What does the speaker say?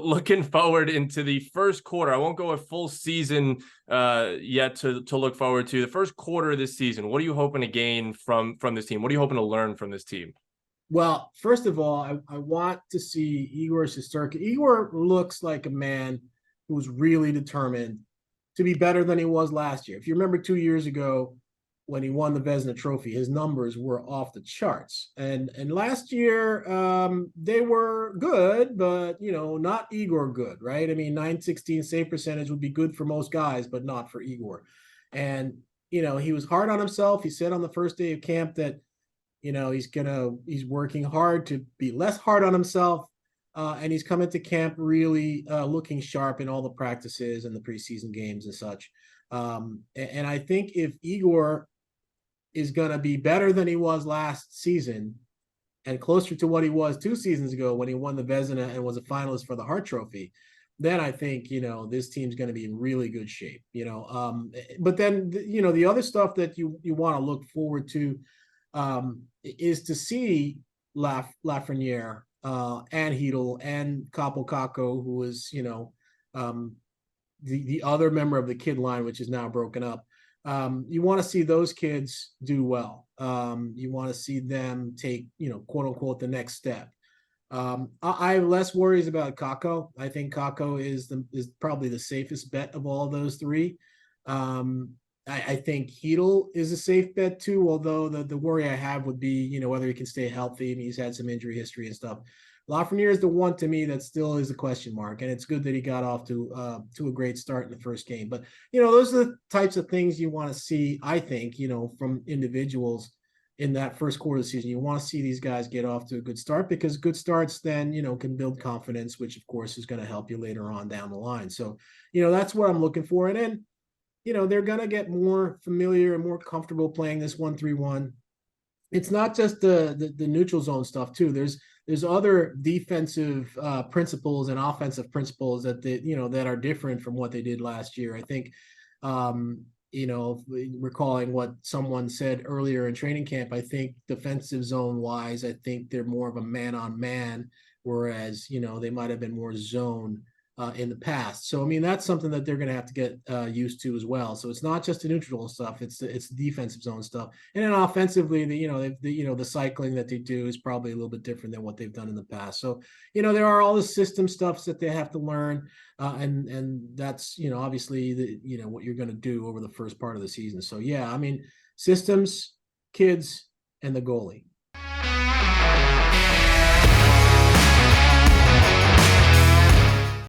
looking forward into the first quarter. I won't go a full season yet to look forward to. The first quarter of this season, what are you hoping to gain from this team? What are you hoping to learn from this team? Well, first of all, I want to see Igor Shesterkin. Igor looks like a man who's really determined to be better than he was last year. If you remember 2 years ago when he won the Vezina Trophy, his numbers were off the charts. And last year, they were good, but, not Igor good, right? I mean, 916 save percentage would be good for most guys, but not for Igor. And, he was hard on himself. He said on the first day of camp that, he's working hard to be less hard on himself. And he's come into camp really looking sharp in all the practices and the preseason games and such. And I think if Igor is going to be better than he was last season and closer to what he was 2 seasons ago when he won the Vezina and was a finalist for the Hart Trophy, then I think, this team's going to be in really good shape, but then, the other stuff that you want to look forward to is to see Lafreniere and Heedle and Kaapo Kakko, who is, the other member of the kid line, which is now broken up. You want to see those kids do well. You want to see them take, quote unquote, the next step. I have less worries about Kakko. I think Kakko is probably the safest bet of all of those three. I think Heedle is a safe bet too, although the worry I have would be, whether he can stay healthy. I mean, he's had some injury history and stuff. Lafreniere is the one to me that still is a question mark, and it's good that he got off to a great start in the first game. But those are the types of things you want to see, I think, from individuals in that first quarter of the season. You want to see these guys get off to a good start, because good starts then, can build confidence, which of course is going to help you later on down the line. So, that's what I'm looking for. And then, they're going to get more familiar and more comfortable playing this 1-3-1. It's not just the neutral zone stuff too. There's other defensive principles and offensive principles that are different from what they did last year. I think, recalling what someone said earlier in training camp, I think defensive zone wise, I think they're more of a man on man, whereas, they might have been more zone in the past. So, I mean, that's something that they're going to have to get used to as well. So it's not just the neutral stuff; it's the defensive zone stuff. And then offensively, the cycling that they do is probably a little bit different than what they've done in the past. So, there are all the system stuffs that they have to learn, and that's obviously what you're going to do over the first part of the season. So yeah, I mean, systems, kids, and the goalie.